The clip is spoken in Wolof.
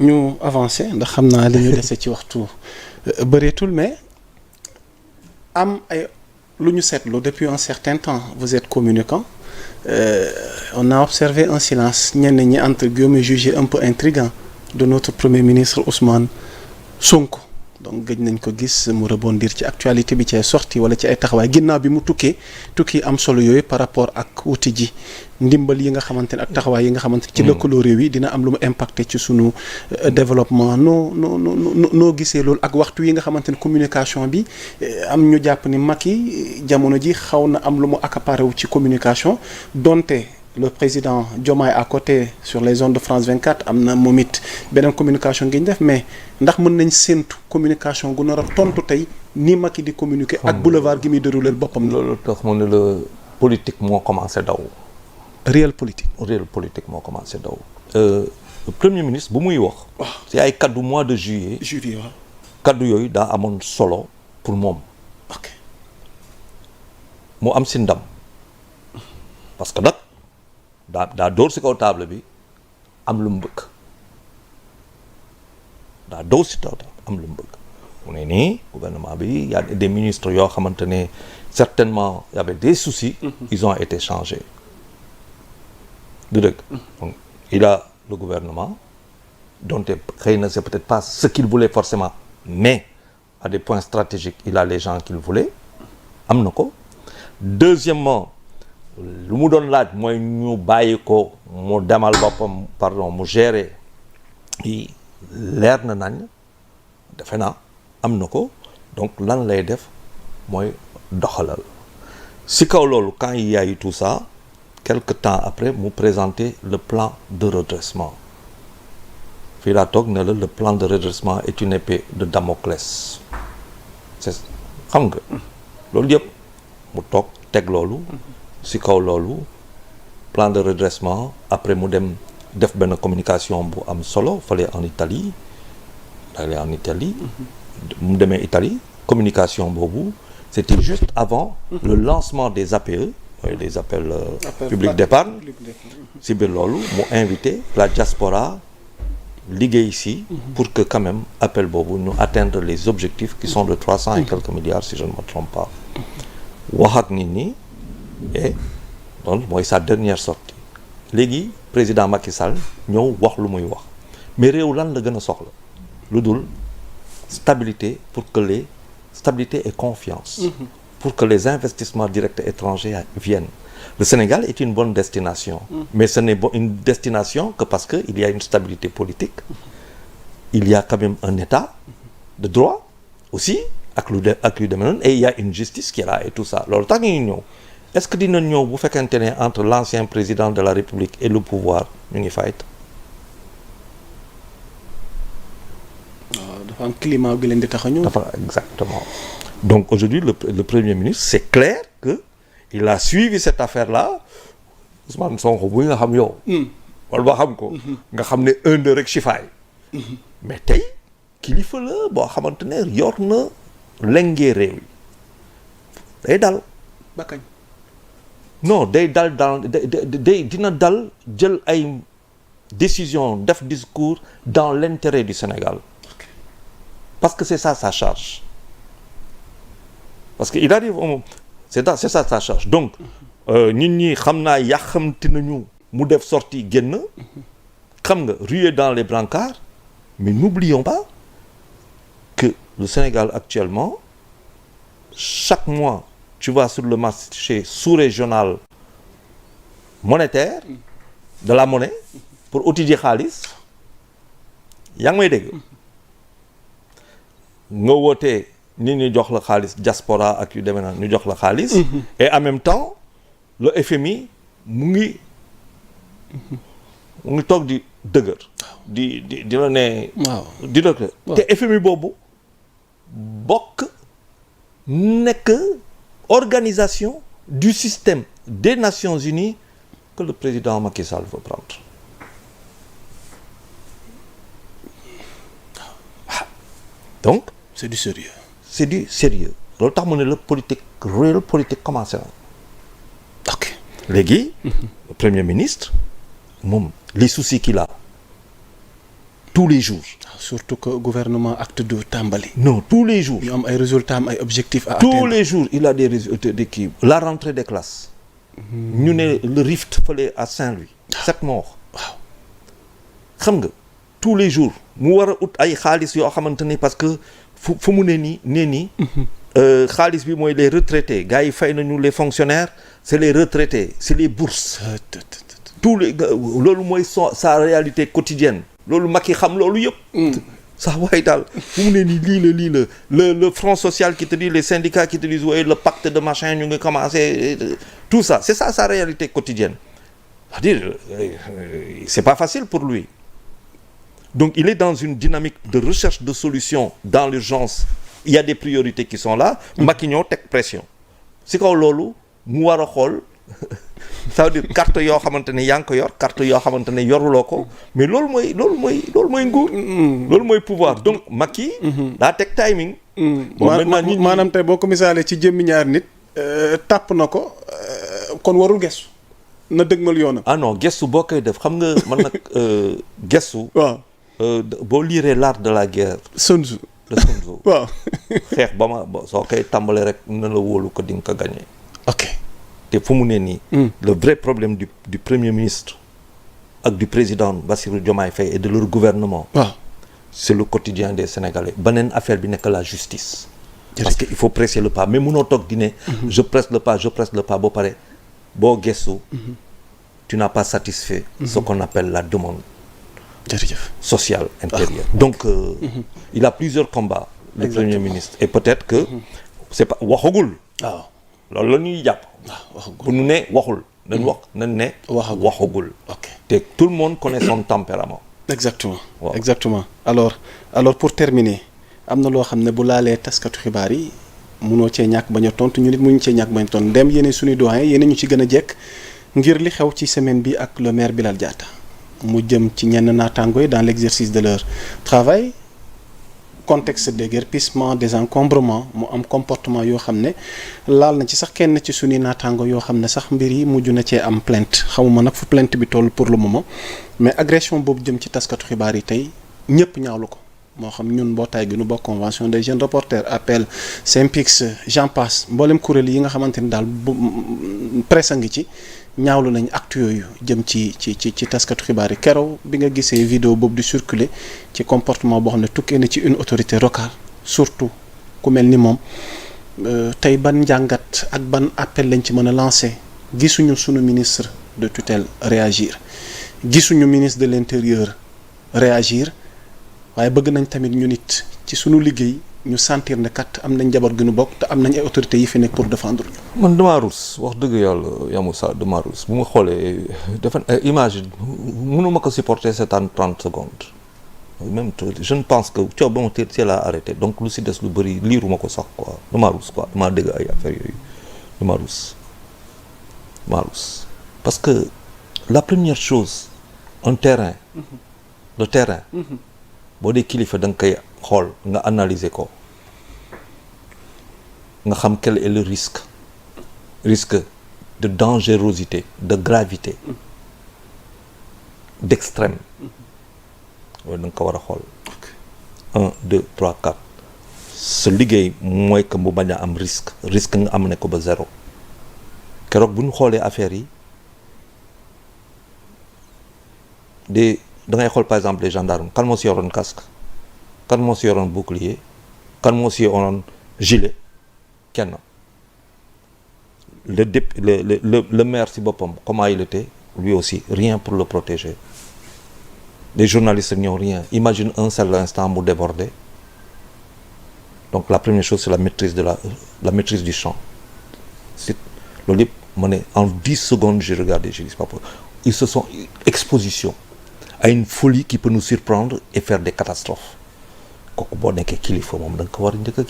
ñu avancé ndax xam naa li ñu dese ci waxtu bëreetul mais am ay lu ñu seetlu depuis un certain temps vous êtes communicant on a observé un silence ñenn ñi entre guillemets jugé un peu intriguant de notre premier ministre Ousmane Sonko donc gëj nañ ko gis mu rebondir ci actualité bi ci ay sorti wala ci ay taxawaay ginnaaw bi mu tukki am solo yooyu par rapport ak wuti ji ndimbal yi nga xamante ne ak taxawaay yi nga xamante ne ci lëkkaloo réew yi dina am lu mu impacté ci sunu développement noo gisee loolu ak waxtu yi nga xamante ne communication bi am ñu jàpp ni Macky jamono ji xaw na am lu mu accaparé wu ci communication donte le président Diomaye à côté sur les zones de France 24 am na moom it beneen communication gi ñu def mais ndax mën nañ séentu communication gu nar a tontu tey ni Macky di communiquer ak boulevard gi muy dérouler boppam. loolu tax mu ne la politique moo commencé daw. réel politique moo commencé daw. le premier ministre bu muy wax. waaw ci ay kaddu mois de juillet. waaw. kaddu yooyu daa amoon solo pour moom. ok mu am si ndam parce que nag. daa dóor si kaw table bi am lu mu bëgg am lu mu bëgg mu ne nii gouvernement bi y a des ministres yoo xamante ne certainement y avait des soucis. Ils ont été changés du dëgg. Donc il a le gouvernement donte xëy na c'est peut-être pas ce qu'il voulait forcément mais à des points stratégiques il a les gens qu'il voulait am na ko. Deuxièmement lu mu doon laaj mooy ñu bàyyi ko mu demal boppam mu gérer yi leer na nañ defe naa am na ko donc lan lay def mooy doxalal si kaw loolu quand il y a eu tout ça quelque temps après mu présenter le plan de redressement fii laa toog ne la le plan de redressement est une épée de Damoclès c'est xam nga loolu yëpp mu toog teg loolu si kaw loolu plan de redressement après mu dem def benn communication bu am solo fallait en Italie mu demee Italie communication boobu c'était juste avant le lancement des APE mooy des appels publics d'épargne si biir loolu mu invité la diaspora liggéey ici pour que quand même appel boobu ñu atteindre les objectifs qui sont de 300 et quelques milliards si je ne me trompe pas wax ak nit ñi et donc mooy sa dernière sortie léegi président Macky Sall ñëw wax lu muy wax mais réew lan la gën a soxla lu dul stabilité stabilité et confiance pour que les investissements directs étrangers viennent. Le Sénégal est une bonne destination mais ce n'est une destination que parce que il y a une stabilité politique il y a quand même un état de droit aussi ak lu demee noonu et il y a une justice qui est là et tout ça loolu tax ñu ñëw est-ce que dina ñëw bu fekkente ne entre l'ancien président de la République et le pouvoir ñu ngi fight. waaw dafa am climat bi leen di tax a ñëw. dafa exactement donc aujourd'hui le premier ministre c'est clair que il a suivi cette affaire-là Ousmane Sonko bu nga xam yow. wala ba xam ko. nga xam ne 1-2 rek chifaay. mais tey kilifa la boo xamante ne yor na lengee réew yi day dal. ba kañ. non day dal dina dal jël ay décision def discours dans l'intérêt du Sénégal parce que c'est ça sa charge parce que il arrive c'est ça sa charge donc nit ñi xam naa yàqamti nañu mu def sortie génn xam nga ruer dans les brancards mais n'oublions pas que le Sénégal actuellement chaque mois tu vas sur le marché sous-régional monétaire de la monnaie pour uti ji xaalis yaa ngi may dégg nga wootee nit ñi jox la xaalis diaspora ak yu demee na ñu jox la xaalis et en même temps le FMI mu ngi toog di dëgër di la ne di la te FMI boobu bokk nekk organisation du système des Nations Unies que le président Macky Sall veut prendre. Donc c'est du sérieux. C'est du sérieux. loolu tax mu ne la politique réelle politique commencé na. ok léegi. le premier ministre moom les soucis qu'il a tous les jours. surtout que gouvernement acte 2 tàmbali. non tous les jours. ñu am ay résultats am ay objectifs à tous atteindre. les jours il a des résultats de kii la rentrée des classes. ñu ne le rift fële à Saint-Louis. 7 morts. waaw xam nga tous les jours mu war a ut ay xaalis yoo xamante ni parce que fu mu ne nii. xaalis bi mooy les retraités gars yi fay nañu les fonctionnaires c'est les retraités c'est les bourses. tous les loolu mooy sa réalité quotidienne. loolu Macky xam loolu yëpp. sax waaye daal fu mu ne nii lii la le front social qui te dit les syndicats qui te disent ouais le pacte de machin ñu ngi commencé tout ça c'est ça sa réalité quotidienne. c'est-à-dire c'est pas facile pour lui. donc il est dans une dynamique de recherche de solutions dans l'urgence. il y a des priorités qui sont là. Macky ñëw teg pression. si kaw loolu mu war a xool ça veut dire carte yoo xamante ne yaa ngi ko yor carte yoo xamante ne yoruloo ko mais loolu mooy nguur. loolu mooy pouvoir donc Macky. daa teg timing. maanaam tey boo ko misaalee ci jëmmi ñaar nit. tàpp na ko kon warul gestu na dëgmal yoonam. ah non gestu boo koy def xam nga man nag gestu. waaw boo liiree l'art de la guerre. Sun Tzu. waaw. xeex ba soo koy tàmbalee rek na la wóolu ko di nga ko gagné. ok te fu mu ne nii. le vrai problème du premier ministre ak du président Bassirou Diomaye Faye et de leur gouvernement. waaw c'est le quotidien des Sénégalais. beneen affaire bi nekk la justice. parce que il faut presser le pas mais munoo toog di ne. je presse le pas boo pare boo gestu. tu n'as pas satisfait. ce qu'on appelle la demande. jërëjëf sociale intérieure. donc il a plusieurs combats. le premier ministre et peut-être que. c'est pas waxagul. waaw loolu la ñuy jàpp. bu ñu ne waxul. nañ wax nañ ne. waxagul. ok te tout le monde connaît son tempérament. exactement. Wow. exactement alors pour terminer am na loo xam ne bu laalee taskatu xibaar yi munoo cee ñàkk bañ a tontu ñu nit muñu cee ñàkk bañ a tontu ndem yéen suñuy doyen yéen ñu ci gën a jekk ngir li xew ci semaine bi ak le maire Bilal Diatta mu jëm ci ñenn naataango yi dans l'exercice de leur travail. contexte de déguerpissement désencombrement mu am comportement yoo xam ne laal na ci sax kenn ci suñuy naataango yoo xam ne sax mbir yi mujj na cee am plainte xamuma nag fu plainte bi toll pour le moment mais agression boobu jëm ci taskatu xibaar yi tey ñëpp ñaawlu ko moo xam ñun mbootaay gi nu bokk convention des jeunes reporters appel Synpics j'en passe mboolem kuréel yi nga xamante ni daal bu presse a ngi ci ñaawlu nañ acte yooyu jëm ci taskatu xibaar yi keroog bi nga gisee vidéo boobu di circuler ci comportement boo xam ne tukkee na ci une autorité locale surtout ku mel ni moom tey ban njàngat ak ban appel lañ ci mën a lancer gisuñu sunu ministre de tutelle réagir gisuñu ministre de l'intérieur réagir waaye bëgg nañ tamit ñu nit ci sunu liggéey ñu sentir ne kat am nañ njaboot gi nu bokk te am nañ ay autorités yi fi nekk pour défendre ñu. man damaa rus wax dëgg yàlla Yamoussa damaa rus bu ma xoolee dafa image mënuma ko supporter seetaan 30 secondes même je ne pense que coow ba ma teel a arrêté donc lu si des lu bëri liiruma ko sax quoi damaa rus quoi damaa dégg ay affaires yooyu damaa rus parce que la première chose un terrain. le terrain. boo dee kilifa da nga koy xool nga analyser ko nga xam quel est le risque de dangerosité de gravité d'extrême loolu da nga ko war a xool 1 2 3 4 sa liggéey mooy que mu bañ a am risque nga am ne ko ba 0 keroog bu ñu xoolee affaire yi da ngay xool par exemple les gendarmes kan moo si yoroon casque kan moo si yoroon bouclier kan moo si yoroon gilet kenn le maire si boppam comment il était lui aussi rien pour le protéger les journalistes n'ont rien imagine un seul instant mu déborder donc la première chose c'est la maîtrise du champ c'est loolu yëpp ma ne en 10 secondes j'ai regardé je dis pas pour ils se sont exposition à une folie qui peut nous surprendre et faire des catastrophes kooku boo nekkee kilifa moom da nga ko war a njëkk a